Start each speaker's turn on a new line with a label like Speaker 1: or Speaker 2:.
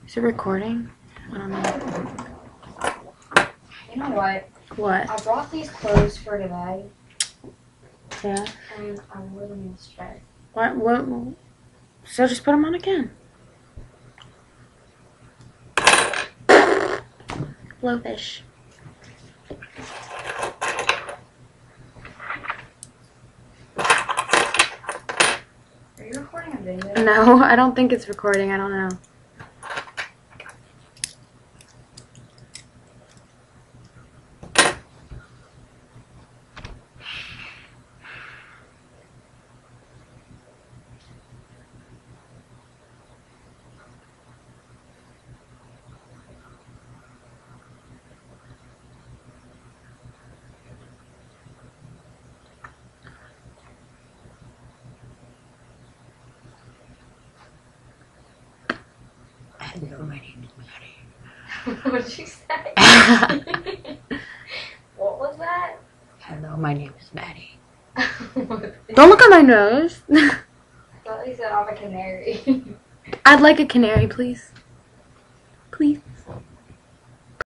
Speaker 1: Is it recording? I don't know.
Speaker 2: You know what?
Speaker 1: What?
Speaker 2: I brought these clothes for today.
Speaker 1: Yeah.
Speaker 2: And I'm wearing them today.
Speaker 1: What? So just put them on again. Blowfish.
Speaker 2: Are you recording a video?
Speaker 1: No, I don't think it's recording. I don't know.
Speaker 3: Hello, my name is Mary.
Speaker 2: What did you say? What was that?
Speaker 3: Hello, my name is Maddie.
Speaker 1: Don't look at my nose.
Speaker 2: I thought you said I'm a canary.
Speaker 1: I'd like a canary, please. Please.